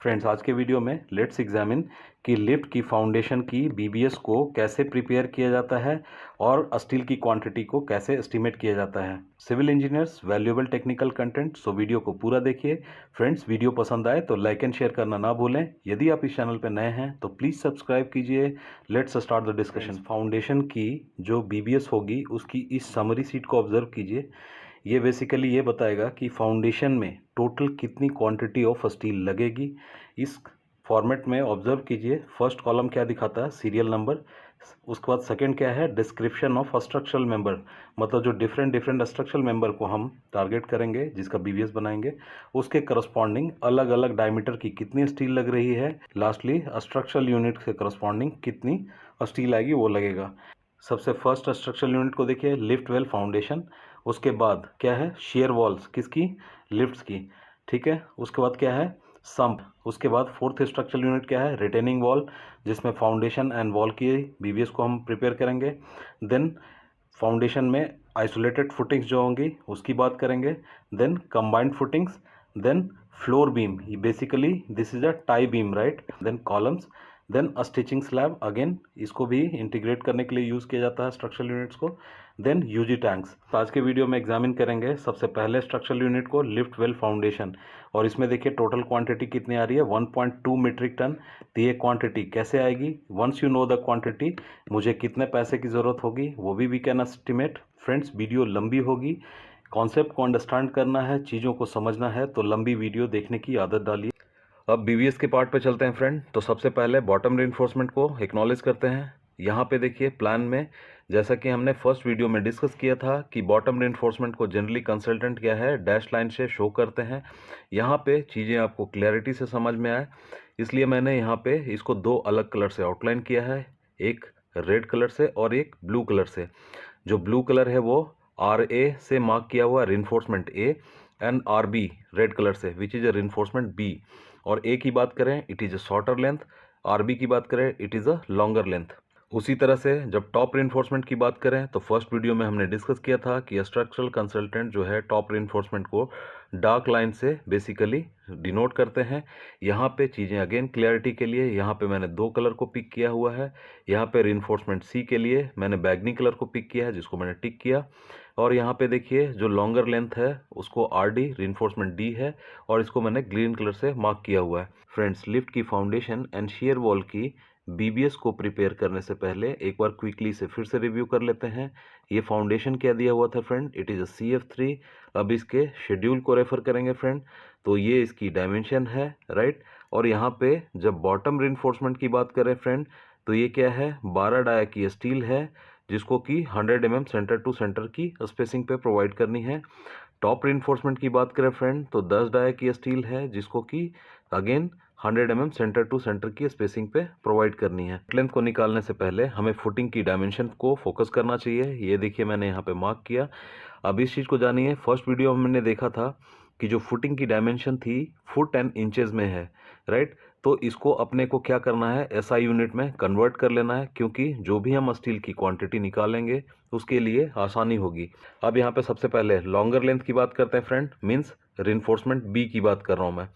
Friends, आज के video में लेट्स एग्जामिन कि लिफ्ट की फाउंडेशन की बीबीएस को कैसे प्रिपेयर किया जाता है और स्टील की क्वांटिटी को कैसे एस्टिमेट किया जाता है। Civil engineers valuable technical content, so video को पूरा देखिए। फ्रेंड्स, वीडियो पसंद आए तो लाइक एंड शेयर करना ना भूलें। यदि आप इस चैनल पर नए हैं तो प्लीज़ सब्सक्राइब कीजिए। Let's start the discussion. Foundation की जो बीबीएस होगी उसकी इस समरी शीट को ऑब्जर्व कीजिए। ये बेसिकली ये बताएगा कि फाउंडेशन में टोटल कितनी क्वांटिटी ऑफ स्टील लगेगी। इस फॉर्मेट में ऑब्जर्व कीजिए, फर्स्ट कॉलम क्या दिखाता है, सीरियल नंबर। उसके बाद सेकंड क्या है, डिस्क्रिप्शन ऑफ स्ट्रक्चरल मेंबर, मतलब जो डिफरेंट स्ट्रक्चरल मेंबर को हम टारगेट करेंगे, जिसका बीबीएस बनाएंगे, उसके करस्पॉन्डिंग अलग अलग डायमीटर की कितनी स्टील लग रही है। लास्टली स्ट्रक्चरल यूनिट के करस्पॉन्डिंग कितनी स्टील आएगी वो लगेगा। सबसे फर्स्ट स्ट्रक्चरल यूनिट को देखिए, लिफ्ट वेल फाउंडेशन। उसके बाद क्या है, शेयर वॉल्स, किसकी, लिफ्ट्स की, ठीक है। उसके बाद क्या है, सम्प। उसके बाद फोर्थ स्ट्रक्चरल यूनिट क्या है, रिटेनिंग वॉल, जिसमें फाउंडेशन एंड वॉल की बीबीएस को हम प्रिपेयर करेंगे। देन फाउंडेशन में आइसोलेटेड फुटिंग्स जो होंगी उसकी बात करेंगे। Then combined footings, then floor beam, basically this is a tie beam, right. Then columns, then stitching slab, again इसको भी इंटीग्रेट करने के लिए यूज़ किया जाता है स्ट्रक्चरल यूनिट्स को। Then UG tanks. आज के वीडियो में एग्जामिन करेंगे सबसे पहले स्ट्रक्चरल यूनिट को, लिफ्ट वेल फाउंडेशन। और इसमें देखिए टोटल क्वांटिटी कितनी आ रही है, 1.2 मीट्रिक टन। तो ये क्वांटिटी कैसे आएगी, once you know the quantity, मुझे कितने पैसे की ज़रूरत होगी वो भी we can estimate. Friends, video लंबी होगी, कॉन्सेप्ट को अंडरस्टैंड करना है, चीज़ों को समझना है, तो लंबी वीडियो देखने की आदत डालिए। अब बीबीएस के पार्ट पे चलते हैं फ्रेंड। तो सबसे पहले बॉटम रेनफोर्समेंट को एक्नॉलेज करते हैं। यहाँ पे देखिए प्लान में, जैसा कि हमने फर्स्ट वीडियो में डिस्कस किया था कि बॉटम रेनफोर्समेंट को जनरली कंसल्टेंट क्या है, डैश लाइन से शो करते हैं। यहाँ पे चीज़ें आपको क्लैरिटी से समझ में आए, इसलिए मैंने यहाँ पे इसको दो अलग कलर से आउटलाइन किया है, एक रेड कलर से और एक ब्लू कलर से। जो ब्लू कलर है वो RA से मार्क किया हुआ reinforcement A, and RB red colour से which is a reinforcement B। और A की बात करें it is a shorter length, RB की बात करें it is a longer length. उसी तरह से जब टॉप रेनफोर्समेंट की बात करें तो फर्स्ट वीडियो में हमने डिस्कस किया था कि स्ट्रक्चरल कंसल्टेंट जो है टॉप रेनफोर्समेंट को डार्क लाइन से बेसिकली डिनोट करते हैं। यहाँ पे चीज़ें अगेन क्लैरिटी के लिए, यहाँ पे मैंने दो कलर को पिक किया हुआ है। यहाँ पे रेनफोर्समेंट C के लिए मैंने बैगनी कलर को पिक किया है, जिसको मैंने टिक किया। और यहाँ पे देखिए जो लॉन्गर लेंथ है उसको RD रेनफोर्समेंट D है, और इसको मैंने ग्रीन कलर से मार्क किया हुआ है। फ्रेंड्स, लिफ्ट की फाउंडेशन एंड शेयर वॉल की बीबीएस को प्रिपेयर करने से पहले एक बार क्विकली से फिर से रिव्यू कर लेते हैं। ये फाउंडेशन क्या दिया हुआ था friend, it is a CF3। अब इसके शेड्यूल को रेफर करेंगे फ्रेंड, तो ये इसकी डायमेंशन है, राइट। और यहाँ पे जब बॉटम रेनफोर्समेंट की बात करें फ्रेंड, तो ये क्या है, 12 डाया की स्टील है, जिसको कि 100 mm सेंटर टू सेंटर की स्पेसिंग पे प्रोवाइड करनी है। टॉप रेनफोर्समेंट की बात करें फ्रेंड, तो 10 डाया की स्टील है, जिसको कि again 100 mm centre to centre की स्पेसिंग पे प्रोवाइड करनी है। लेंथ को निकालने से पहले हमें फुटिंग की डायमेंशन को फोकस करना चाहिए। ये देखिए मैंने यहाँ पे मार्क किया। अब इस चीज़ को जानिए, फर्स्ट वीडियो में हमने देखा था कि जो फुटिंग की डायमेंशन थी फुट एंड इंचेस में है, राइट। तो इसको अपने को क्या करना है, SI यूनिट में कन्वर्ट कर लेना है, क्योंकि जो भी हम स्टील की क्वांटिटी निकालेंगे उसके लिए आसानी होगी। अब यहाँ पे सबसे पहले लॉन्गर लेंथ की बात करते हैं फ्रेंड, मीन्स रेनफोर्समेंट B की बात कर रहा हूँ मैं।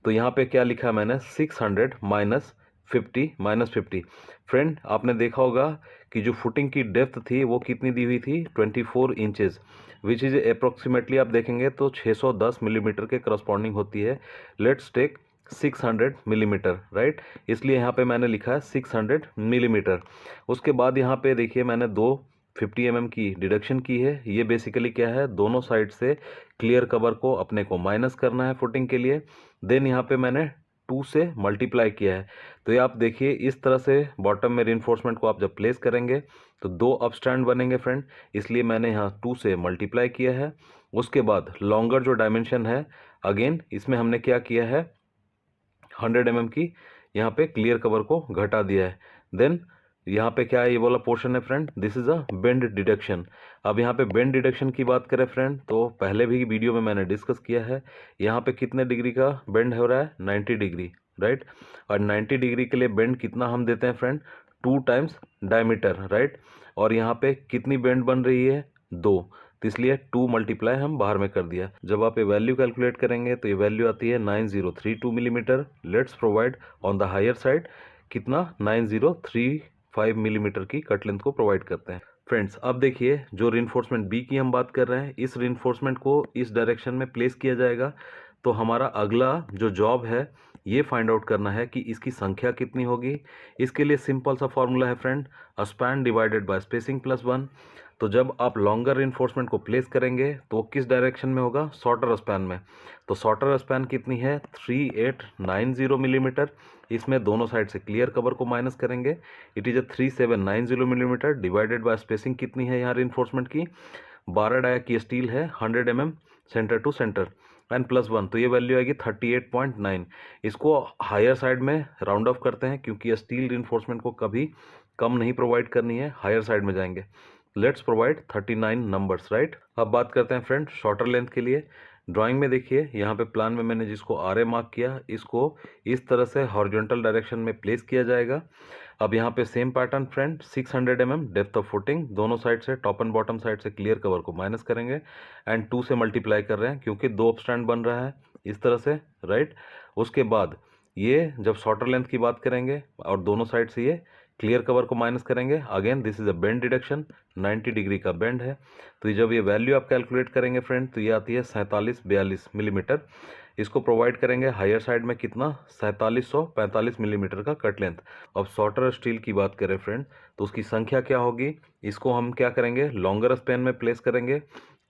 तो यहाँ पे क्या लिखा है मैंने, 600 -50 फ्रेंड, आपने देखा होगा कि जो फुटिंग की डेप्थ थी वो कितनी दी हुई थी, 24 इंचेस, विच इज़ अप्रोक्सीमेटली आप देखेंगे तो 610 मिलीमीटर के करस्पॉन्डिंग होती है। Let's take 600 millimetre, right. इसलिए यहाँ पे मैंने लिखा है 600 मिलीमीटर। उसके बाद यहाँ पे देखिए मैंने दो 50 mm की डिडक्शन की है। ये बेसिकली क्या है, दोनों साइड से क्लियर कवर को अपने को माइनस करना है फुटिंग के लिए। देन यहाँ पे मैंने 2 से मल्टीप्लाई किया है। तो ये आप देखिए इस तरह से बॉटम में रेनफोर्समेंट को आप जब प्लेस करेंगे तो दो अपस्टैंड बनेंगे फ्रेंड, इसलिए मैंने यहाँ 2 से मल्टीप्लाई किया है। उसके बाद लॉन्गर जो डायमेंशन है, अगेन इसमें हमने क्या किया है, 100 mm की यहाँ पे क्लियर कवर को घटा दिया है। देन यहाँ पे क्या है, ये वाला पोर्शन है friend, this is a bend deduction. अब यहाँ पे बेंड डिडक्शन की बात करें फ्रेंड, तो पहले भी वीडियो में मैंने डिस्कस किया है, यहाँ पे कितने डिग्री का बेंड हो रहा है, 90 डिग्री, राइट। और 90 डिग्री के लिए बेंड कितना हम देते हैं फ्रेंड, 2 टाइम्स डायमीटर, राइट। और यहाँ पे कितनी बेंड बन रही है, 2। तो इसलिए 2 मल्टीप्लाई हम बाहर में कर दिया। जब आप ये वैल्यू कैलकुलेट करेंगे तो ये वैल्यू आती है 9032 millimetre. Let's provide on the higher side कितना 9035 मिलीमीटर की कट लेंथ को प्रोवाइड करते हैं। फ्रेंड्स अब देखिए जो रिइंफोर्समेंट बी की हम बात कर रहे हैं, इस रिइंफोर्समेंट को इस डायरेक्शन में प्लेस किया जाएगा। तो हमारा अगला जो जॉब है ये फाइंड आउट करना है कि इसकी संख्या कितनी होगी। इसके लिए सिंपल सा फॉर्मूला है friend, span divided by spacing plus 1। तो जब आप लॉन्गर रिइंफोर्समेंट को प्लेस करेंगे तो किस डायरेक्शन में होगा, शॉर्टर स्पैन में। तो शॉर्टर स्पैन कितनी है 3890 मिलीमीटर। इसमें दोनों साइड से क्लियर कवर को माइनस करेंगे, it is 3790 millimetre divided by spacing कितनी है यहाँ रिइंफोर्समेंट की 12 डाया की स्टील है 100 mm centre to centre and plus 1, तो ये वैल्यू आएगी 38.9। इसको हायर साइड में राउंड ऑफ करते हैं क्योंकि स्टील रिइंफोर्समेंट को कभी कम नहीं प्रोवाइड करनी है, हायर साइड में जाएंगे। Let's provide 39 numbers, right. अब बात करते हैं फ्रेंड शॉर्टर लेंथ के लिए। ड्राइंग में देखिए यहाँ पे प्लान में मैंने जिसको आर ए मार्क किया, इसको इस तरह से हॉरिजॉन्टल डायरेक्शन में प्लेस किया जाएगा। अब यहाँ पे same pattern friend 600 mm depth of footing, दोनों साइड से टॉप एंड बॉटम साइड से क्लियर कवर को माइनस करेंगे एंड 2 से मल्टीप्लाई कर रहे हैं क्योंकि 2 अपस्टैंड बन रहा है इस तरह से, राइट। उसके बाद ये जब शॉर्टर लेंथ की बात करेंगे और दोनों साइड से ये क्लियर कवर को माइनस करेंगे, again this is a bend deduction, 90 degree का बेंड है। तो जब ये वैल्यू आप कैलकुलेट करेंगे फ्रेंड तो ये आती है 4742 मिलीमीटर। इसको प्रोवाइड करेंगे हायर साइड में कितना 4745 मिलीमीटर का कट लेंथ। अब शॉर्टर स्टील की बात करें फ्रेंड तो उसकी संख्या क्या होगी, इसको हम क्या करेंगे लॉन्गर स्पैन में प्लेस करेंगे।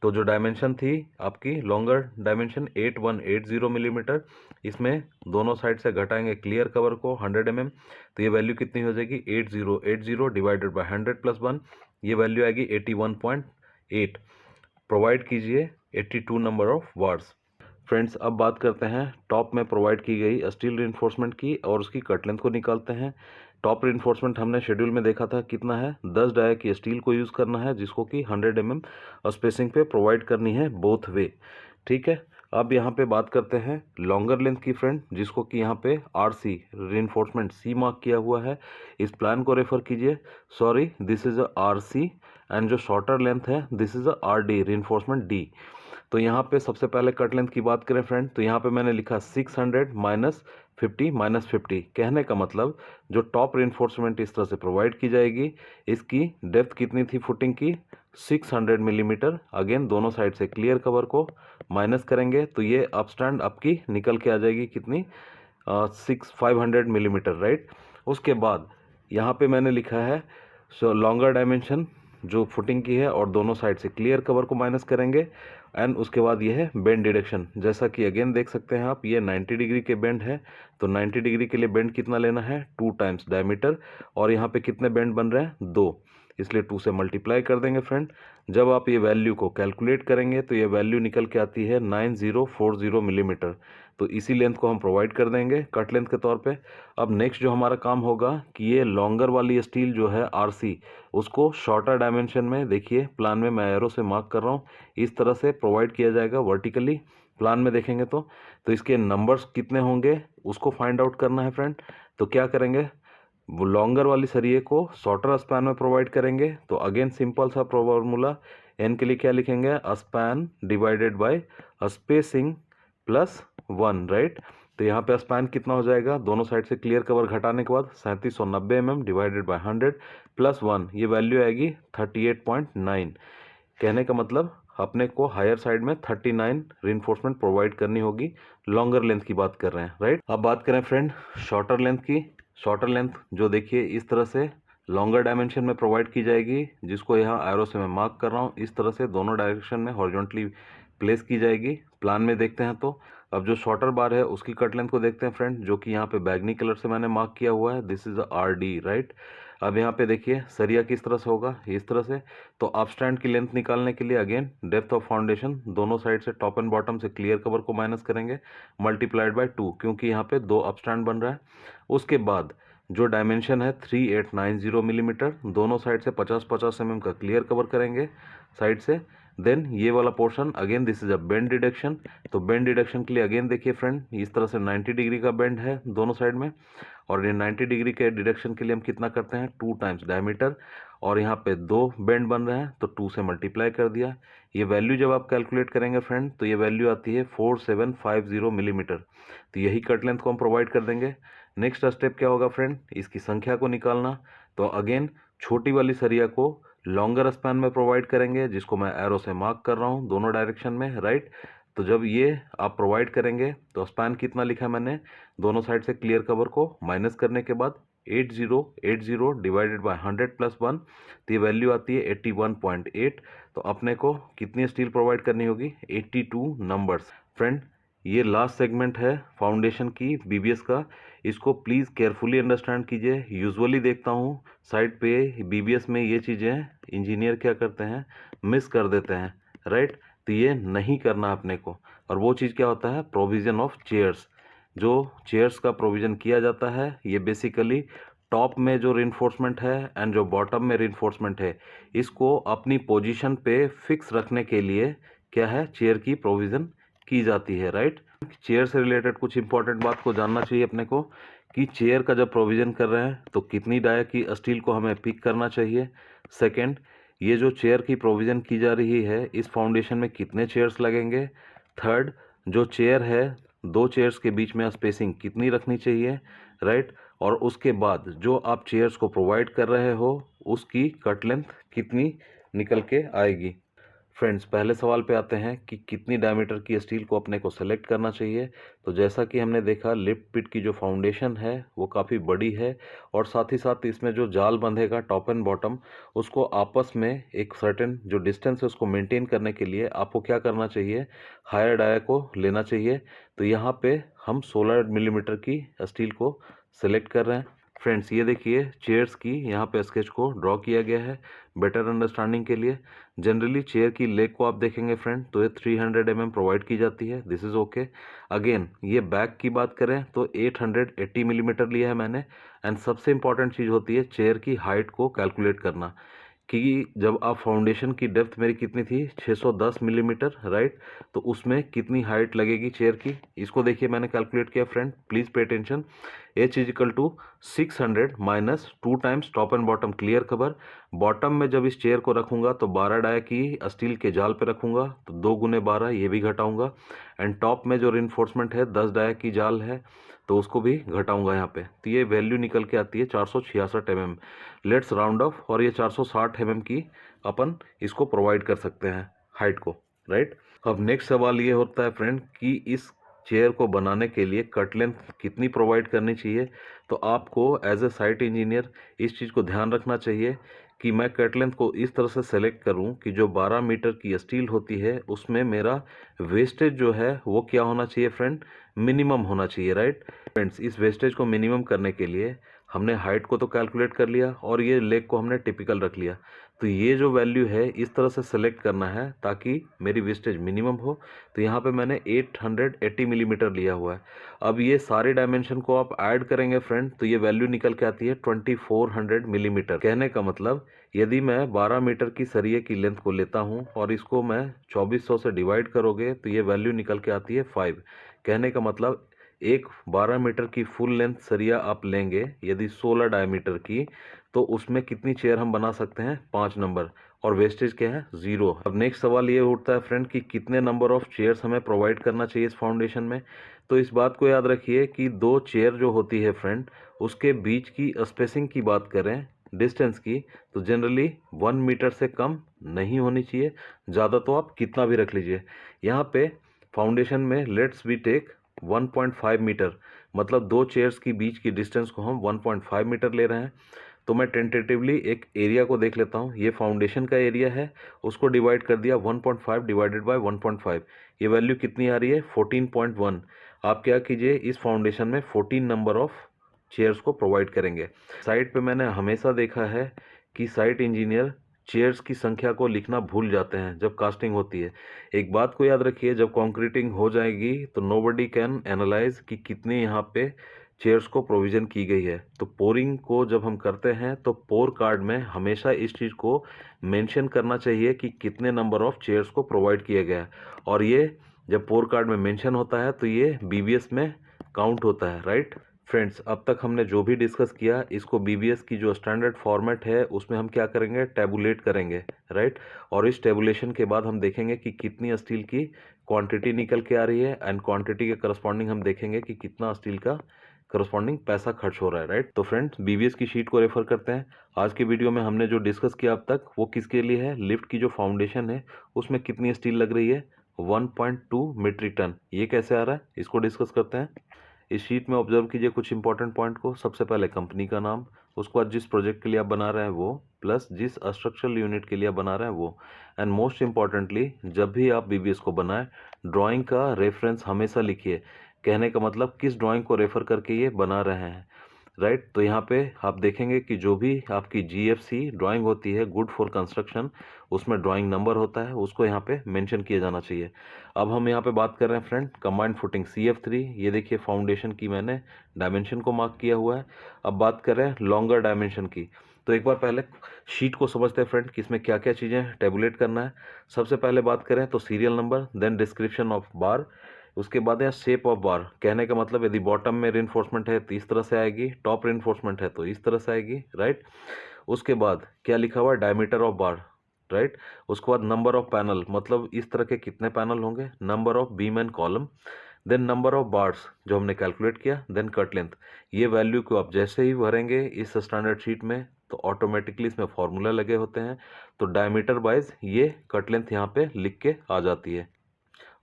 तो जो डायमेंशन थी आपकी लॉन्गर डायमेंशन 8180 मिलीमीटर, इसमें दोनों साइड से घटाएंगे क्लियर कवर को 100 mm। तो ये वैल्यू कितनी हो जाएगी 8080 डिवाइडेड बाय 100 प्लस 1, ये वैल्यू आएगी 81.8। प्रोवाइड कीजिए 82 नंबर ऑफ वार्ड्स। फ्रेंड्स अब बात करते हैं टॉप में प्रोवाइड की गई स्टील रिइंफोर्समेंट की और उसकी कट लेंथ को निकालते हैं। टॉप रिइंफोर्समेंट हमने शेड्यूल में देखा था कितना है 10 डाया की स्टील को यूज़ करना है जिसको कि 100 mm स्पेसिंग पे प्रोवाइड करनी है बोथ वे, ठीक है। अब यहाँ पे बात करते हैं लॉन्गर लेंथ की फ्रेंड, जिसको कि यहाँ पे R C reinforcement C mark किया हुआ है। इस प्लान को रेफर कीजिए, sorry this is R C and जो शॉर्टर लेंथ है this is R D reinforcement D. तो यहाँ पे सबसे पहले कट लेंथ की बात करें फ्रेंड तो यहाँ पे मैंने लिखा 600 माइनस 50, कहने का मतलब जो टॉप रिइंफोर्समेंट इस तरह से प्रोवाइड की जाएगी इसकी डेप्थ कितनी थी फुटिंग की 600 मिलीमीटर। अगेन दोनों साइड से क्लियर कवर को माइनस करेंगे तो ये अपस्टैंड आपकी निकल के आ जाएगी कितनी 500 मिलीमीटर, राइट। उसके बाद यहाँ पे मैंने लिखा है सो लॉन्गर डायमेंशन जो फुटिंग की है और दोनों साइड से क्लियर कवर को माइनस करेंगे एंड उसके बाद ये है बेंड डिडक्शन, जैसा कि अगेन देख सकते हैं आप ये 90 डिग्री के बेंड है। तो 90 डिग्री के लिए बेंड कितना लेना है 2 टाइम्स डायमीटर, और यहाँ पे कितने बेंड बन रहे हैं 2, इसलिए 2 से मल्टीप्लाई कर देंगे फ्रेंड। जब आप ये वैल्यू को कैलकुलेट करेंगे तो ये वैल्यू निकल के आती है 9040 मिलीमीटर। तो इसी लेंथ को हम प्रोवाइड कर देंगे कट लेंथ के तौर पे। अब नेक्स्ट जो हमारा काम होगा कि ये लॉन्गर वाली स्टील जो है आरसी उसको शॉर्टर डायमेंशन में देखिए प्लान में मैं एरो से मार्क कर रहा हूँ इस तरह से प्रोवाइड किया जाएगा वर्टिकली। प्लान में देखेंगे तो इसके नंबर्स कितने होंगे उसको फाइंड आउट करना है फ्रेंड। तो क्या करेंगे वो लॉन्गर वाली सरिये को शॉर्टर स्पैन में प्रोवाइड करेंगे। तो अगेन सिंपल सा फॉर्मूला एन के लिए क्या लिखेंगे span divided by spacing plus 1, right. तो यहाँ पे स्पैन कितना हो जाएगा दोनों साइड से क्लियर कवर घटाने के बाद 3790 mm डिवाइडेड बाय 100 प्लस 1, ये वैल्यू आएगी 38.9। कहने का मतलब अपने को हायर साइड में 39 रिइंफोर्समेंट प्रोवाइड करनी होगी, लॉन्गर लेंथ की बात कर रहे हैं, राइट। अब बात करें फ्रेंड शॉर्टर लेंथ की। शॉर्टर लेंथ जो देखिए इस तरह से लॉन्गर डायमेंशन में प्रोवाइड की जाएगी, जिसको यहाँ एरो से मैं मार्क कर रहा हूँ इस तरह से दोनों डायरेक्शन में हॉरिजॉन्टली प्लेस की जाएगी। प्लान में देखते हैं तो अब जो शॉर्टर बार है उसकी कट लेंथ को देखते हैं फ्रेंड, जो कि यहाँ पे बैगनी कलर से मैंने मार्क किया हुआ है, this is R D, right. अब यहाँ पे देखिए सरिया किस तरह से होगा इस तरह से। तो अपस्टैंड की लेंथ निकालने के लिए अगेन डेप्थ ऑफ फाउंडेशन दोनों साइड से टॉप एंड बॉटम से क्लियर कवर को माइनस करेंगे मल्टीप्लाइड बाय 2, क्योंकि यहाँ पे 2 अपस्टैंड बन रहा है। उसके बाद जो डायमेंशन है 3890 मिलीमीटर, दोनों साइड से 50-50 mm का क्लियर कवर करेंगे साइड से। देन ये वाला portion again this is a bend deduction. तो बेंड डिडक्शन के लिए अगेन देखिए फ्रेंड इस तरह से 90 डिग्री का बेंड है दोनों साइड में, और ये 90 डिग्री के डिडक्शन के लिए हम कितना करते हैं 2 टाइम्स डायमीटर, और यहाँ पे 2 बेंड बन रहे हैं तो 2 से मल्टीप्लाई कर दिया। ये वैल्यू जब आप कैलकुलेट करेंगे फ्रेंड तो ये वैल्यू आती है 4750 मिलीमीटर। तो यही कट लेंथ को हम प्रोवाइड कर देंगे। नेक्स्ट स्टेप क्या होगा फ्रेंड, इसकी संख्या को निकालना। तो अगेन छोटी वाली सरिया को लॉन्गर स्पैन में प्रोवाइड करेंगे, जिसको मैं एरो से मार्क कर रहा हूँ दोनों डायरेक्शन में, राइट। तो जब ये आप प्रोवाइड करेंगे तो स्पैन कितना लिखा है मैंने, दोनों साइड से क्लियर कवर को माइनस करने के बाद 8080 डिवाइडेड बाय 100 प्लस 1, तो ये वैल्यू आती है 81.8। तो अपने को कितनी स्टील प्रोवाइड करनी होगी, 82 नंबर्स। फ्रेंड ये लास्ट सेगमेंट है फाउंडेशन की बीबीएस का, इसको प्लीज़ केयरफुली अंडरस्टैंड कीजिए। यूजुअली देखता हूँ साइड पे बीबीएस में ये चीज़ें इंजीनियर क्या करते हैं, मिस कर देते हैं, राइट। तो ये नहीं करना अपने को। और वो चीज़ क्या होता है, प्रोविज़न ऑफ चेयर्स। जो चेयर्स का प्रोविज़न किया जाता है ये बेसिकली टॉप में जो रिइंफोर्समेंट है एंड जो बॉटम में रिइंफोर्समेंट है, इसको अपनी पोजीशन पे फिक्स रखने के लिए क्या है, चेयर की प्रोविज़न की जाती है, राइट। चेयर से रिलेटेड कुछ इंपॉर्टेंट बात को जानना चाहिए अपने को कि चेयर का जब प्रोविज़न कर रहे हैं तो कितनी डाया की स्टील को हमें पिक करना चाहिए। सेकंड, ये जो चेयर की प्रोविज़न की जा रही है इस फाउंडेशन में कितने चेयर्स लगेंगे। थर्ड, जो चेयर है 2 चेयर्स के बीच में स्पेसिंग कितनी रखनी चाहिए, राइट। और उसके बाद जो आप चेयर्स को प्रोवाइड कर रहे हो उसकी कट लेंथ कितनी निकल के आएगी। फ्रेंड्स पहले सवाल पे आते हैं कि कितनी डायमीटर की स्टील को अपने को सेलेक्ट करना चाहिए। तो जैसा कि हमने देखा लिफ्ट पिट की जो फाउंडेशन है वो काफ़ी बड़ी है, और साथ ही साथ इसमें जो जाल बंधेगा टॉप एंड बॉटम, उसको आपस में एक सर्टेन जो डिस्टेंस है उसको मेंटेन करने के लिए आपको क्या करना चाहिए, हायर डाया को लेना चाहिए। तो यहाँ पे हम 16 मिलीमीटर की स्टील को सेलेक्ट कर रहे हैं। फ्रेंड्स ये देखिए चेयर्स की यहाँ पे स्केच को ड्रॉ किया गया है बेटर अंडरस्टैंडिंग के लिए। जनरली चेयर की लेग को आप देखेंगे फ्रेंड तो ये 300 प्रोवाइड की जाती है, दिस इज़ ओके। अगेन ये बैक की बात करें तो 880 मिलीमीटर लिया है मैंने। एंड सबसे इंपॉर्टेंट चीज़ होती है चेयर की हाइट को कैलकुलेट करना, कि जब आप फाउंडेशन की डेप्थ मेरी कितनी थी 610 मिलीमीटर, राइट। तो उसमें कितनी हाइट लगेगी चेयर की, इसको देखिए मैंने कैलकुलेट किया friend, please pay attention. H is equal to 600 minus 2 times top and bottom clear cover. Bottom में जब इस चेयर को रखूंगा तो 12 डाया की स्टील के जाल पे रखूंगा, तो 2 गुने 12 ये भी घटाऊंगा। एंड टॉप में जो रिइंफोर्समेंट है 10 डाया की जाल है तो उसको भी घटाऊंगा यहाँ पे। तो ये वैल्यू निकल के आती है 466 mm। लेट्स राउंड ऑफ, और ये 460 mm की अपन इसको प्रोवाइड कर सकते हैं हाइट को, राइट। अब नेक्स्ट सवाल ये होता है फ्रेंड कि इस चेयर को बनाने के लिए कट लेंथ कितनी प्रोवाइड करनी चाहिए। तो आपको एज ए साइट इंजीनियर इस चीज़ को ध्यान रखना चाहिए कि मैं कट लेंथ को इस तरह से सेलेक्ट करूं कि जो 12 मीटर की स्टील होती है उसमें मेरा वेस्टेज जो है वो क्या होना चाहिए फ्रेंड, मिनिमम होना चाहिए, राइट। फ्रेंड्स इस वेस्टेज को मिनिमम करने के लिए हमने हाइट को तो कैलकुलेट कर लिया और ये लेग को हमने टिपिकल रख लिया। तो ये जो वैल्यू है इस तरह से सेलेक्ट करना है ताकि मेरी वेस्टेज मिनिमम हो। तो यहाँ पे मैंने 880 मिलीमीटर लिया हुआ है। अब ये सारे डायमेंशन को आप ऐड करेंगे फ्रेंड तो ये वैल्यू निकल के आती है 2400 मिलीमीटर। कहने का मतलब यदि मैं 12 मीटर की सरिये की लेंथ को लेता हूँ और इसको मैं 2400 से डिवाइड करोगे तो ये वैल्यू निकल के आती है 5। कहने का मतलब एक 12 मीटर की फुल लेंथ सरिया आप लेंगे यदि 16 डायमीटर की, तो उसमें कितनी चेयर हम बना सकते हैं, 5 नंबर, और वेस्टेज क्या है, 0। अब नेक्स्ट सवाल ये उठता है फ्रेंड कि कितने नंबर ऑफ चेयर्स हमें प्रोवाइड करना चाहिए इस फाउंडेशन में। तो इस बात को याद रखिए कि 2 चेयर जो होती है फ्रेंड उसके बीच की स्पेसिंग की बात करें, डिस्टेंस की, तो जनरली 1 मीटर से कम नहीं होनी चाहिए, ज़्यादा तो आप कितना भी रख लीजिए। यहाँ पे फाउंडेशन में लेट्स वी टेक 1.5 मीटर, मतलब 2 चेयर्स की बीच की डिस्टेंस को हम 1.5 मीटर ले रहे हैं। तो मैं टेंटेटिवली एक एरिया को देख लेता हूँ, ये फाउंडेशन का एरिया है, उसको डिवाइड कर दिया 1.5 डिवाइडेड बाय 1.5, ये वैल्यू कितनी आ रही है, 14.1। आप क्या कीजिए इस फाउंडेशन में 14 नंबर ऑफ चेयर्स को प्रोवाइड करेंगे। साइट पे मैंने हमेशा देखा है कि साइट इंजीनियर चेयर्स की संख्या को लिखना भूल जाते हैं जब कास्टिंग होती है। एक बात को याद रखिए, जब कंक्रीटिंग हो जाएगी तो नोबडी कैन एनालाइज कि कितनी यहाँ पे चेयर्स को प्रोविज़न की गई है। तो पोरिंग को जब हम करते हैं तो पोर कार्ड में हमेशा इस चीज़ को मेंशन करना चाहिए कि कितने नंबर ऑफ चेयर्स को प्रोवाइड किया गया है, और ये जब पोर कार्ड में मेंशन होता है तो ये बीबीएस में काउंट होता है, राइट। फ्रेंड्स, अब तक हमने जो भी डिस्कस किया इसको बीबीएस की जो स्टैंडर्ड फॉर्मेट है उसमें हम क्या करेंगे, टैबुलेट करेंगे, राइट। और इस टैबुलेशन के बाद हम देखेंगे कि कितनी स्टील की क्वांटिटी निकल के आ रही है एंड क्वांटिटी के करस्पॉन्डिंग हम देखेंगे कि कितना स्टील का करस्पॉन्डिंग पैसा खर्च हो रहा है, राइट। तो फ्रेंड्स, बीबीएस की शीट को रेफर करते हैं। आज के वीडियो में हमने जो डिस्कस किया अब तक वो किसके लिए है, लिफ्ट की जो फाउंडेशन है उसमें कितनी स्टील लग रही है, 1.2 मीट्रिक टन। ये कैसे आ रहा है इसको डिस्कस करते हैं। इस शीट में ऑब्जर्व कीजिए कुछ इंपॉर्टेंट पॉइंट को। सबसे पहले कंपनी का नाम, उसके बाद जिस प्रोजेक्ट के लिए आप बना रहे हैं वो, प्लस जिस स्ट्रक्चरल यूनिट के लिए आप बना रहे हैं वो, एंड मोस्ट इंपॉर्टेंटली जब भी आप बीबीएस को बनाएं ड्राइंग का रेफरेंस हमेशा लिखिए। कहने का मतलब किस ड्राइंग को रेफर करके ये बना रहे हैं, राइट। तो यहाँ पे आप देखेंगे कि जो भी आपकी जीएफसी ड्राइंग होती है, गुड फॉर कंस्ट्रक्शन, उसमें ड्राइंग नंबर होता है, उसको यहाँ पे मेंशन किया जाना चाहिए। अब हम यहाँ पे बात कर रहे हैं फ्रेंड कंबाइंड फुटिंग CF3। ये देखिए फाउंडेशन की मैंने डायमेंशन को मार्क किया हुआ है। अब बात कर रहे हैं लॉन्गर डायमेंशन की। तो एक बार पहले शीट को समझते हैं फ्रेंड कि इसमें क्या क्या चीज़ें टैबुलेट करना है। सबसे पहले बात करें तो serial number, then description of bar, उसके बाद है शेप ऑफ बार। कहने का मतलब यदि बॉटम में रिइंफोर्समेंट है तो इस तरह से आएगी, टॉप रिइंफोर्समेंट है तो इस तरह से आएगी, राइट। उसके बाद क्या लिखा हुआ है, डायमीटर ऑफ बार, राइट। उसके बाद नंबर ऑफ पैनल, मतलब इस तरह के कितने पैनल होंगे, number of beam and column, then number of bars जो हमने कैलकुलेट किया, देन कट लेंथ। ये वैल्यू को आप जैसे ही भरेंगे इस स्टैंडर्ड शीट में तो ऑटोमेटिकली इसमें फॉर्मूला लगे होते हैं। तो डायमीटर वाइज ये कट लेंथ यहाँ पे लिख के आ जाती है।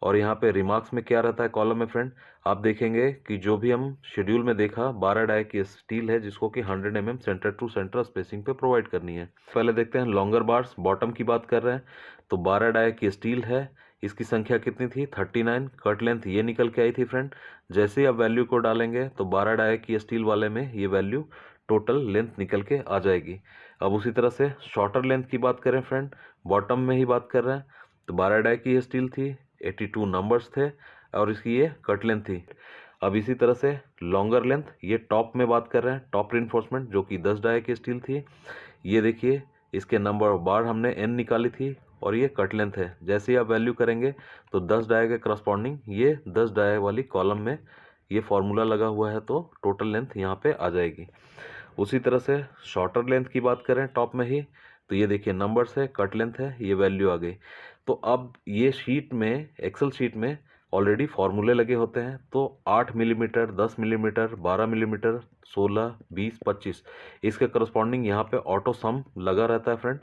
और यहाँ पे रिमार्क्स में क्या रहता है कॉलम में फ्रेंड, आप देखेंगे कि जो भी हम शेड्यूल में देखा 12 डाई की स्टील है जिसको कि 100 mm centre to centre spacing पे प्रोवाइड करनी है। पहले देखते हैं लॉन्गर बार्स, बॉटम की बात कर रहे हैं तो 12 डाई की स्टील है, इसकी संख्या कितनी थी, 39। कट लेंथ ये निकल के आई थी फ्रेंड। जैसे ही आप वैल्यू को डालेंगे तो 12 डाई की स्टील वाले में ये वैल्यू टोटल लेंथ निकल के आ जाएगी। अब उसी तरह से शॉर्टर लेंथ की बात करें फ्रेंड, बॉटम में ही बात कर रहे हैं तो 12 डाई की स्टील थी, 82 नंबर्स थे और इसकी ये कट लेंथ थी। अब इसी तरह से लॉन्गर लेंथ, ये टॉप में बात कर रहे हैं, टॉप रिइंफोर्समेंट जो कि 10 डाई की स्टील थी। ये देखिए इसके नंबर ऑफ बार हमने n निकाली थी और ये कट लेंथ है। जैसे ही आप वैल्यू करेंगे तो 10 डाई के करस्पॉन्डिंग ये 10 डाई वाली कॉलम में ये फॉर्मूला लगा हुआ है तो टोटल लेंथ यहाँ पे आ जाएगी। उसी तरह से शॉर्टर लेंथ की बात करें टॉप में ही तो ये देखिए नंबर्स है, कट लेंथ है, ये वैल्यू आ गई। तो अब ये शीट में, एक्सेल शीट में ऑलरेडी फार्मूले लगे होते हैं तो 8 मिलीमीटर, 10 मिलीमीटर, 12 मिलीमीटर, 16, 20, 25 इसके करस्पॉन्डिंग यहाँ पे ऑटो सम लगा रहता है फ्रेंड।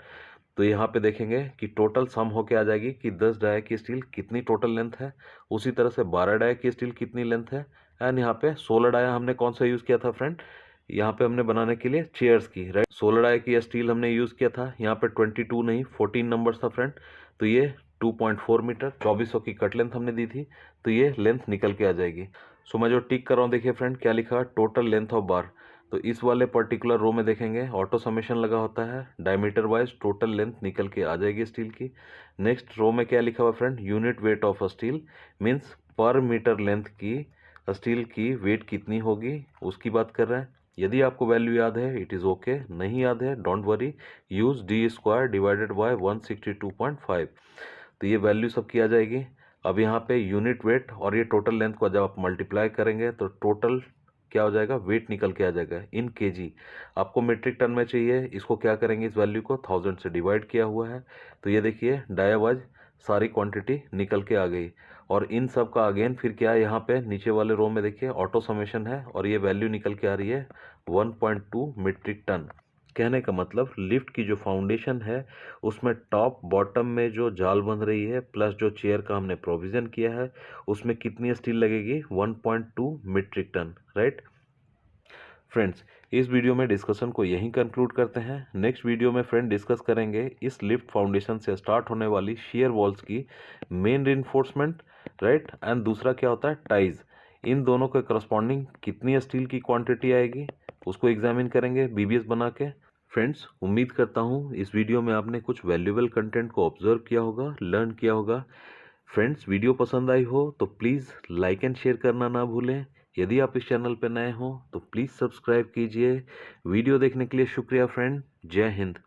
तो यहाँ पे देखेंगे कि टोटल सम होके आ जाएगी कि 10 डाई की स्टील कितनी टोटल लेंथ है, उसी तरह से 12 डाई की स्टील कितनी लेंथ है, एंड यहाँ पे 16 डाया हमने कौन सा यूज़ किया था फ्रेंड, यहाँ पे हमने बनाने के लिए चेयर्स की, राइट। 16 डाई की स्टील हमने यूज़ किया था, यहाँ पे 22 नहीं 14 नंबर्स था फ्रेंड। तो ये 2.4 मीटर, 2400 की कट लेंथ हमने दी थी तो ये लेंथ निकल के आ जाएगी। सो मैं जो टिक कर रहा हूँ देखिए फ्रेंड क्या लिखा, टोटल लेंथ ऑफ बार। तो इस वाले पर्टिकुलर रो में देखेंगे ऑटो समेशन लगा होता है, डायमीटर वाइज टोटल लेंथ निकल के आ जाएगी स्टील की। नेक्स्ट रो में क्या लिखा हुआ friend, unit weight of steel, means पर मीटर लेंथ की स्टील की वेट कितनी होगी उसकी बात कर रहे हैं। यदि आपको वैल्यू याद है इट इज़ ओके, नहीं याद है don't worry, use d² divided by 162.5। तो ये वैल्यू सबकी आ जाएगी। अब यहाँ पे यूनिट वेट और ये टोटल लेंथ को जब आप मल्टीप्लाई करेंगे तो टोटल क्या हो जाएगा, वेट निकल के आ जाएगा इन केजी। आपको मीट्रिक टन में चाहिए, इसको क्या करेंगे, इस वैल्यू को 1000 से डिवाइड किया हुआ है तो ये देखिए डायावाज सारी क्वांटिटी निकल के आ गई। और इन सब का अगेन फिर क्या है, यहाँ पे नीचे वाले रो में देखिए ऑटो समेशन है और ये वैल्यू निकल के आ रही है 1.2 मीट्रिक टन। कहने का मतलब लिफ्ट की जो फाउंडेशन है उसमें टॉप बॉटम में जो जाल बन रही है प्लस जो चेयर का हमने प्रोविज़न किया है उसमें कितनी स्टील लगेगी, 1.2 मीट्रिक टन, राइट। फ्रेंड्स, इस वीडियो में डिस्कशन को यहीं कंक्लूड करते हैं। नेक्स्ट वीडियो में फ्रेंड डिस्कस करेंगे इस लिफ्ट फाउंडेशन से स्टार्ट होने वाली शियर वॉल्स की मेन रिइंफोर्समेंट, राइट, एंड दूसरा क्या होता है टाइज। इन दोनों के करस्पॉन्डिंग कितनी स्टील की क्वांटिटी आएगी उसको एग्जामिन करेंगे बीबीएस बना के। फ्रेंड्स, उम्मीद करता हूँ इस वीडियो में आपने कुछ वैल्यूएबल कंटेंट को ऑब्जर्व किया होगा, लर्न किया होगा। फ्रेंड्स, वीडियो पसंद आई हो तो प्लीज़ लाइक एंड शेयर करना ना भूलें। यदि आप इस चैनल पर नए हो तो प्लीज़ सब्सक्राइब कीजिए। वीडियो देखने के लिए शुक्रिया फ्रेंड। जय हिंद।